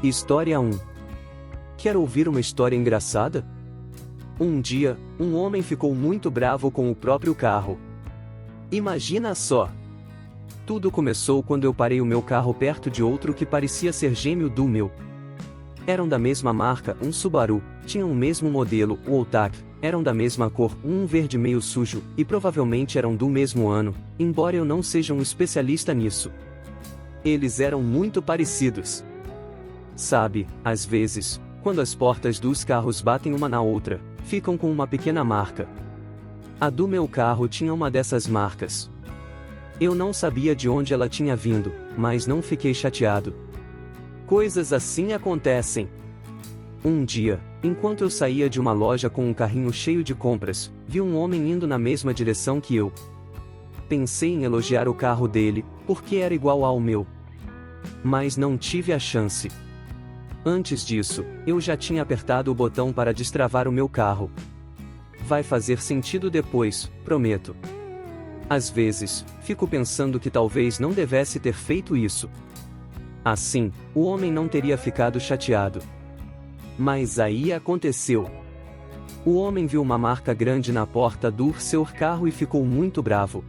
História 1. Quer ouvir uma história engraçada? Um dia, um homem ficou muito bravo com o próprio carro. Imagina só! Tudo começou quando eu parei o meu carro perto de outro que parecia ser gêmeo do meu. Eram da mesma marca, um Subaru, tinham o mesmo modelo, o Outback, eram da mesma cor, um verde meio sujo, e provavelmente eram do mesmo ano, embora eu não seja um especialista nisso. Eles eram muito parecidos. Sabe, às vezes, quando as portas dos carros batem uma na outra, ficam com uma pequena marca. A do meu carro tinha uma dessas marcas. Eu não sabia de onde ela tinha vindo, mas não fiquei chateado. Coisas assim acontecem. Um dia, enquanto eu saía de uma loja com um carrinho cheio de compras, vi um homem indo na mesma direção que eu. Pensei em elogiar o carro dele, porque era igual ao meu. Mas não tive a chance. Antes disso, eu já tinha apertado o botão para destravar o meu carro. Vai fazer sentido depois, prometo. Às vezes, fico pensando que talvez não devesse ter feito isso. Assim, o homem não teria ficado chateado. Mas aí aconteceu. O homem viu uma marca grande na porta do seu carro e ficou muito bravo.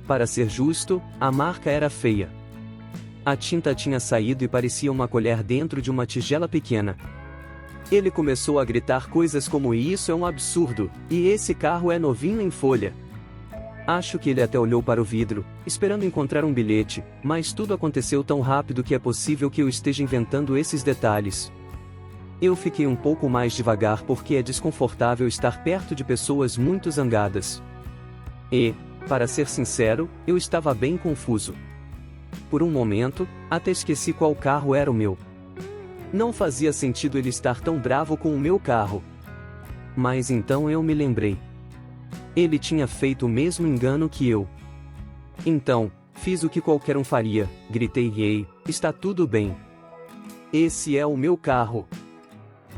Para ser justo, a marca era feia. A tinta tinha saído e parecia uma colher dentro de uma tigela pequena. Ele começou a gritar coisas como "isso é um absurdo, e esse carro é novinho em folha". Acho que ele até olhou para o vidro, esperando encontrar um bilhete, mas tudo aconteceu tão rápido que é possível que eu esteja inventando esses detalhes. Eu fiquei um pouco mais devagar porque é desconfortável estar perto de pessoas muito zangadas. E, para ser sincero, eu estava bem confuso. Por um momento, até esqueci qual carro era o meu. Não fazia sentido ele estar tão bravo com o meu carro. Mas então eu me lembrei. Ele tinha feito o mesmo engano que eu. Então, fiz o que qualquer um faria, gritei "Ei, está tudo bem. Esse é o meu carro".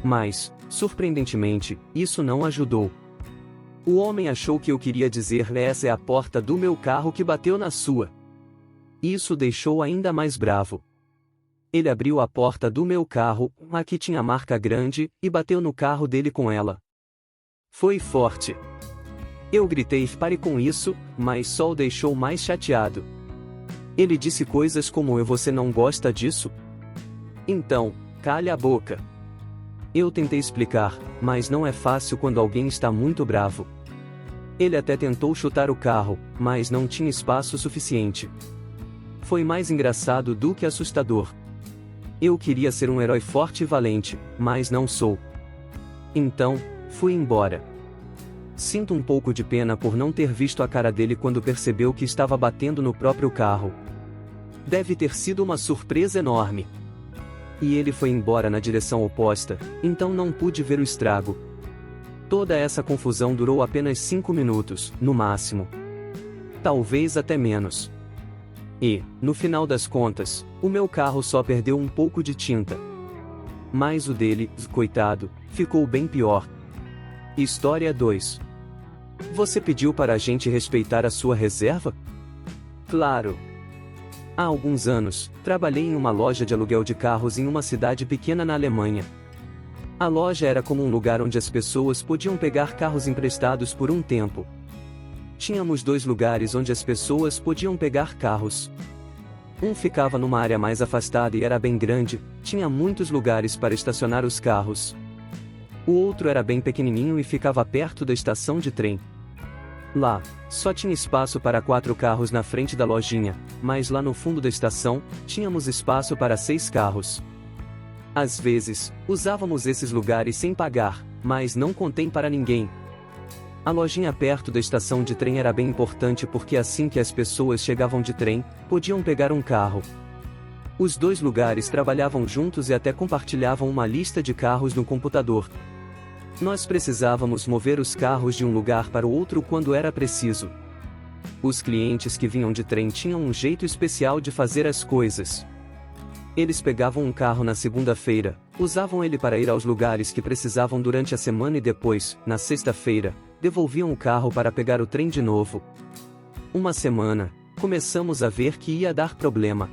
Mas, surpreendentemente, isso não ajudou. O homem achou que eu queria dizer "essa é a porta do meu carro que bateu na sua". Isso deixou ainda mais bravo. Ele abriu a porta do meu carro, aqui tinha marca grande, e bateu no carro dele com ela. Foi forte. Eu gritei "pare com isso", mas só o deixou mais chateado. Ele disse coisas como "você não gosta disso? Então, calha a boca". Eu tentei explicar, mas não é fácil quando alguém está muito bravo. Ele até tentou chutar o carro, mas não tinha espaço suficiente. Foi mais engraçado do que assustador. Eu queria ser um herói forte e valente, mas não sou. Então, fui embora. Sinto um pouco de pena por não ter visto a cara dele quando percebeu que estava batendo no próprio carro. Deve ter sido uma surpresa enorme. E ele foi embora na direção oposta, então não pude ver o estrago. Toda essa confusão durou apenas 5 minutos, no máximo. Talvez até menos. E, no final das contas, o meu carro só perdeu um pouco de tinta. Mas o dele, coitado, ficou bem pior. História 2. Você pediu para a gente respeitar a sua reserva? Claro. Há alguns anos, trabalhei em uma loja de aluguel de carros em uma cidade pequena na Alemanha. A loja era como um lugar onde as pessoas podiam pegar carros emprestados por um tempo. Tínhamos 2 lugares onde as pessoas podiam pegar carros. Um ficava numa área mais afastada e era bem grande, tinha muitos lugares para estacionar os carros. O outro era bem pequenininho e ficava perto da estação de trem. Lá, só tinha espaço para 4 carros na frente da lojinha, mas lá no fundo da estação, tínhamos espaço para 6 carros. Às vezes, usávamos esses lugares sem pagar, mas não contei para ninguém. A lojinha perto da estação de trem era bem importante porque assim que as pessoas chegavam de trem, podiam pegar um carro. Os 2 lugares trabalhavam juntos e até compartilhavam uma lista de carros no computador. Nós precisávamos mover os carros de um lugar para o outro quando era preciso. Os clientes que vinham de trem tinham um jeito especial de fazer as coisas. Eles pegavam um carro na segunda-feira, usavam ele para ir aos lugares que precisavam durante a semana e depois, na sexta-feira, devolviam o carro para pegar o trem de novo. Uma semana, começamos a ver que ia dar problema.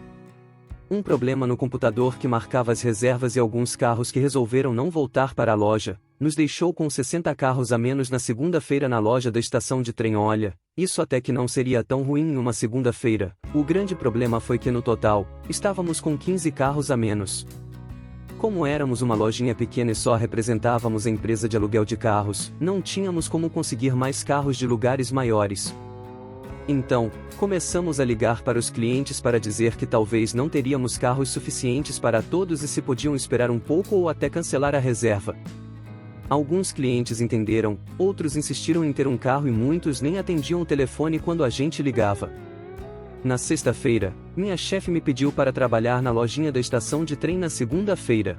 Um problema no computador que marcava as reservas e alguns carros que resolveram não voltar para a loja, nos deixou com 60 carros a menos na segunda-feira na loja da estação de trem. Olha, isso até que não seria tão ruim em uma segunda-feira. O grande problema foi que no total, estávamos com 15 carros a menos. Como éramos uma lojinha pequena e só representávamos a empresa de aluguel de carros, não tínhamos como conseguir mais carros de lugares maiores. Então, começamos a ligar para os clientes para dizer que talvez não teríamos carros suficientes para todos e se podiam esperar um pouco ou até cancelar a reserva. Alguns clientes entenderam, outros insistiram em ter um carro e muitos nem atendiam o telefone quando a gente ligava. Na sexta-feira, minha chefe me pediu para trabalhar na lojinha da estação de trem na segunda-feira.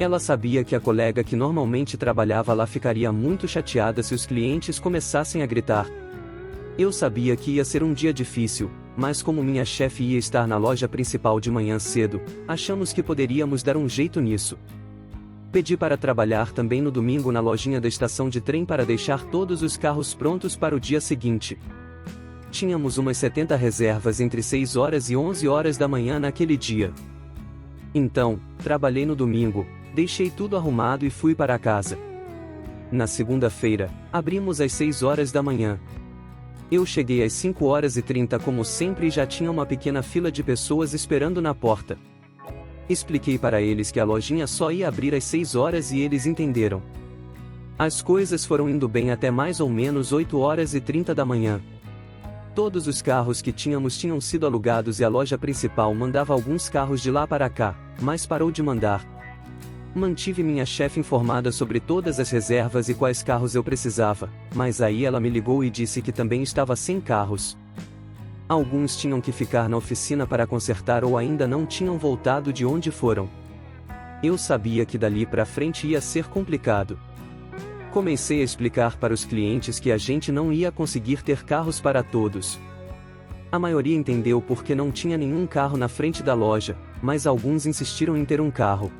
Ela sabia que a colega que normalmente trabalhava lá ficaria muito chateada se os clientes começassem a gritar. Eu sabia que ia ser um dia difícil, mas como minha chefe ia estar na loja principal de manhã cedo, achamos que poderíamos dar um jeito nisso. Pedi para trabalhar também no domingo na lojinha da estação de trem para deixar todos os carros prontos para o dia seguinte. Tínhamos umas 70 reservas entre 6 horas e 11 horas da manhã naquele dia. Então, trabalhei no domingo, deixei tudo arrumado e fui para casa. Na segunda-feira, abrimos às 6 horas da manhã. Eu cheguei às 5h30 como sempre e já tinha uma pequena fila de pessoas esperando na porta. Expliquei para eles que a lojinha só ia abrir às 6 horas e eles entenderam. As coisas foram indo bem até mais ou menos 8h30 da manhã. Todos os carros que tínhamos tinham sido alugados e a loja principal mandava alguns carros de lá para cá, mas parou de mandar. Mantive minha chefe informada sobre todas as reservas e quais carros eu precisava, mas aí ela me ligou e disse que também estava sem carros. Alguns tinham que ficar na oficina para consertar ou ainda não tinham voltado de onde foram. Eu sabia que dali para frente ia ser complicado. Comecei a explicar para os clientes que a gente não ia conseguir ter carros para todos. A maioria entendeu porque não tinha nenhum carro na frente da loja, mas alguns insistiram em ter um carro.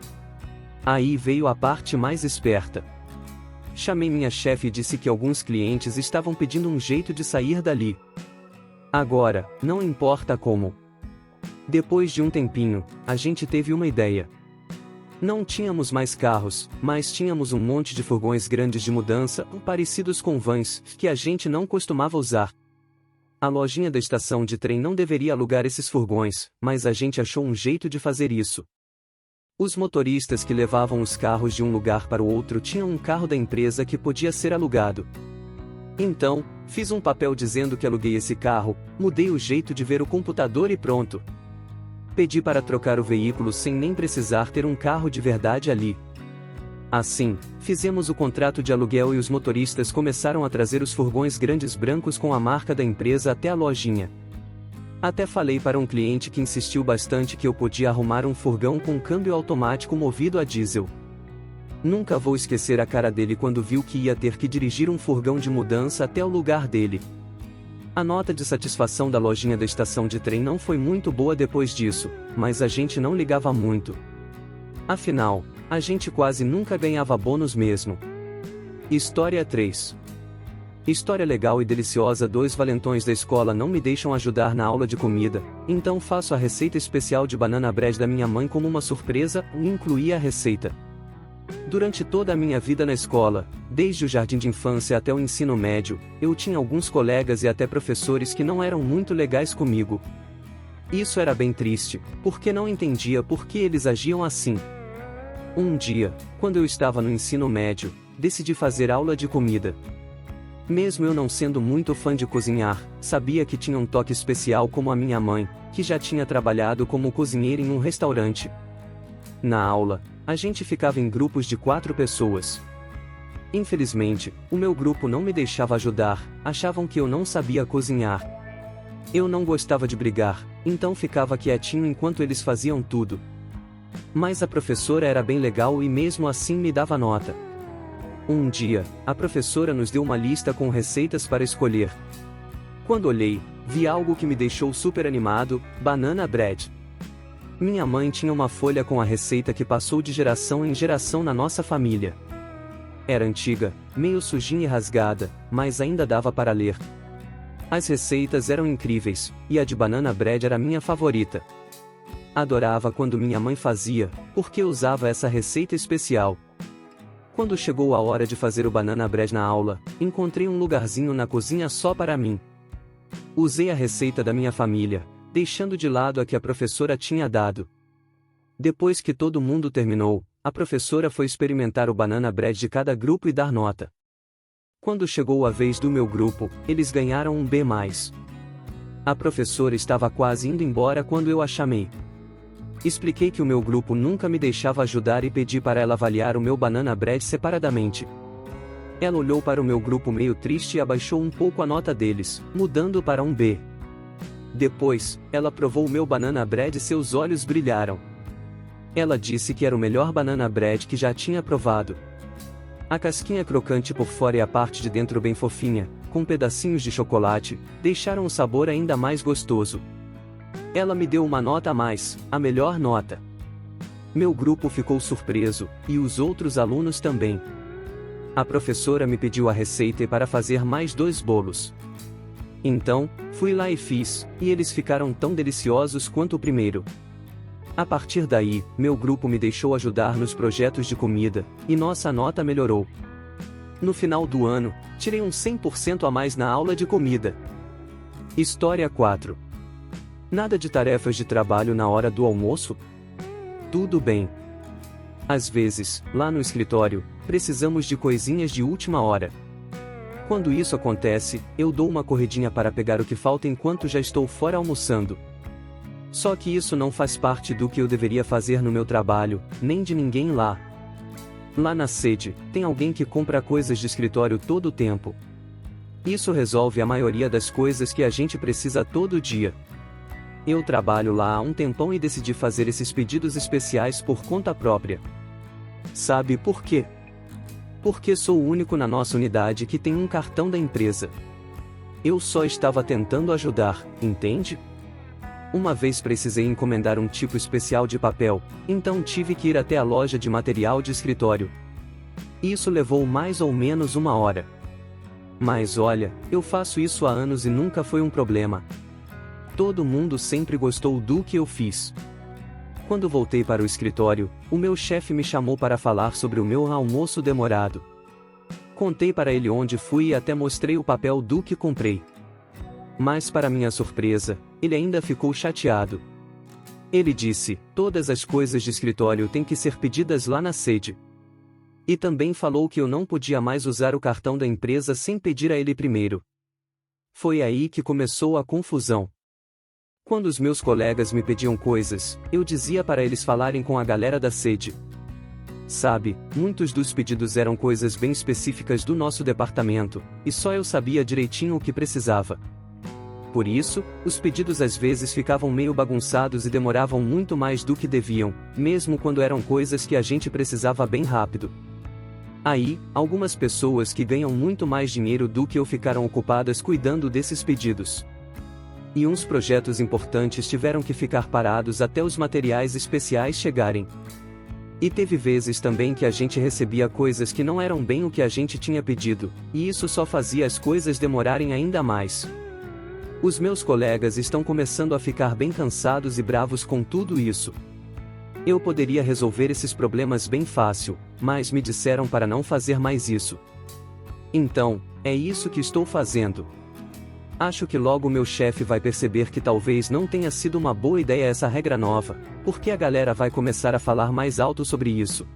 Aí veio a parte mais esperta. Chamei minha chefe e disse que alguns clientes estavam pedindo um jeito de sair dali. Agora, não importa como. Depois de um tempinho, a gente teve uma ideia. Não tínhamos mais carros, mas tínhamos um monte de furgões grandes de mudança, parecidos com vans, que a gente não costumava usar. A lojinha da estação de trem não deveria alugar esses furgões, mas a gente achou um jeito de fazer isso. Os motoristas que levavam os carros de um lugar para o outro tinham um carro da empresa que podia ser alugado. Então, fiz um papel dizendo que aluguei esse carro, mudei o jeito de ver o computador e pronto. Pedi para trocar o veículo sem nem precisar ter um carro de verdade ali. Assim, fizemos o contrato de aluguel e os motoristas começaram a trazer os furgões grandes brancos com a marca da empresa até a lojinha. Até falei para um cliente que insistiu bastante que eu podia arrumar um furgão com câmbio automático movido a diesel. Nunca vou esquecer a cara dele quando viu que ia ter que dirigir um furgão de mudança até o lugar dele. A nota de satisfação da lojinha da estação de trem não foi muito boa depois disso, mas a gente não ligava muito. Afinal, a gente quase nunca ganhava bônus mesmo. História 3. História legal e deliciosa. 2 valentões da escola não me deixam ajudar na aula de comida, então faço a receita especial de banana bread da minha mãe como uma surpresa e incluí a receita. Durante toda a minha vida na escola, desde o jardim de infância até o ensino médio, eu tinha alguns colegas e até professores que não eram muito legais comigo. Isso era bem triste, porque não entendia por que eles agiam assim. Um dia, quando eu estava no ensino médio, decidi fazer aula de comida. Mesmo eu não sendo muito fã de cozinhar, sabia que tinha um toque especial como a minha mãe, que já tinha trabalhado como cozinheira em um restaurante. Na aula, a gente ficava em grupos de 4 pessoas. Infelizmente, o meu grupo não me deixava ajudar, achavam que eu não sabia cozinhar. Eu não gostava de brigar, então ficava quietinho enquanto eles faziam tudo. Mas a professora era bem legal e mesmo assim me dava nota. Um dia, a professora nos deu uma lista com receitas para escolher. Quando olhei, vi algo que me deixou super animado: banana bread. Minha mãe tinha uma folha com a receita que passou de geração em geração na nossa família. Era antiga, meio sujinha e rasgada, mas ainda dava para ler. As receitas eram incríveis, e a de banana bread era minha favorita. Adorava quando minha mãe fazia, porque usava essa receita especial. Quando chegou a hora de fazer o banana bread na aula, encontrei um lugarzinho na cozinha só para mim. Usei a receita da minha família, deixando de lado a que a professora tinha dado. Depois que todo mundo terminou, a professora foi experimentar o banana bread de cada grupo e dar nota. Quando chegou a vez do meu grupo, eles ganharam um B+. A professora estava quase indo embora quando eu a chamei. Expliquei que o meu grupo nunca me deixava ajudar e pedi para ela avaliar o meu banana bread separadamente. Ela olhou para o meu grupo meio triste e abaixou um pouco a nota deles, mudando para um B. Depois, ela provou o meu banana bread e seus olhos brilharam. Ela disse que era o melhor banana bread que já tinha provado. A casquinha crocante por fora e a parte de dentro bem fofinha, com pedacinhos de chocolate, deixaram o sabor ainda mais gostoso. Ela me deu uma nota a mais, a melhor nota. Meu grupo ficou surpreso, e os outros alunos também. A professora me pediu a receita para fazer mais 2 bolos. Então, fui lá e fiz, e eles ficaram tão deliciosos quanto o primeiro. A partir daí, meu grupo me deixou ajudar nos projetos de comida, e nossa nota melhorou. No final do ano, tirei um 100% a mais na aula de comida. História 4. Nada de tarefas de trabalho na hora do almoço? Tudo bem. Às vezes, lá no escritório, precisamos de coisinhas de última hora. Quando isso acontece, eu dou uma corridinha para pegar o que falta enquanto já estou fora almoçando. Só que isso não faz parte do que eu deveria fazer no meu trabalho, nem de ninguém lá. Lá na sede, tem alguém que compra coisas de escritório todo o tempo. Isso resolve a maioria das coisas que a gente precisa todo dia. Eu trabalho lá há um tempão e decidi fazer esses pedidos especiais por conta própria. Sabe por quê? Porque sou o único na nossa unidade que tem um cartão da empresa. Eu só estava tentando ajudar, entende? Uma vez precisei encomendar um tipo especial de papel, então tive que ir até a loja de material de escritório. Isso levou mais ou menos 1 hora. Mas olha, eu faço isso há anos e nunca foi um problema. Todo mundo sempre gostou do que eu fiz. Quando voltei para o escritório, o meu chefe me chamou para falar sobre o meu almoço demorado. Contei para ele onde fui e até mostrei o papel do que comprei. Mas para minha surpresa, ele ainda ficou chateado. Ele disse: todas as coisas de escritório têm que ser pedidas lá na sede. E também falou que eu não podia mais usar o cartão da empresa sem pedir a ele primeiro. Foi aí que começou a confusão. Quando os meus colegas me pediam coisas, eu dizia para eles falarem com a galera da sede. Sabe, muitos dos pedidos eram coisas bem específicas do nosso departamento, e só eu sabia direitinho o que precisava. Por isso, os pedidos às vezes ficavam meio bagunçados e demoravam muito mais do que deviam, mesmo quando eram coisas que a gente precisava bem rápido. Aí, algumas pessoas que ganham muito mais dinheiro do que eu ficaram ocupadas cuidando desses pedidos. E uns projetos importantes tiveram que ficar parados até os materiais especiais chegarem. E teve vezes também que a gente recebia coisas que não eram bem o que a gente tinha pedido, e isso só fazia as coisas demorarem ainda mais. Os meus colegas estão começando a ficar bem cansados e bravos com tudo isso. Eu poderia resolver esses problemas bem fácil, mas me disseram para não fazer mais isso. Então, é isso que estou fazendo. Acho que logo meu chefe vai perceber que talvez não tenha sido uma boa ideia essa regra nova, porque a galera vai começar a falar mais alto sobre isso.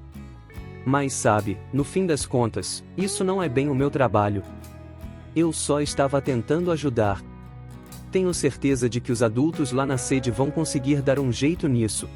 Mas sabe, no fim das contas, isso não é bem o meu trabalho. Eu só estava tentando ajudar. Tenho certeza de que os adultos lá na sede vão conseguir dar um jeito nisso.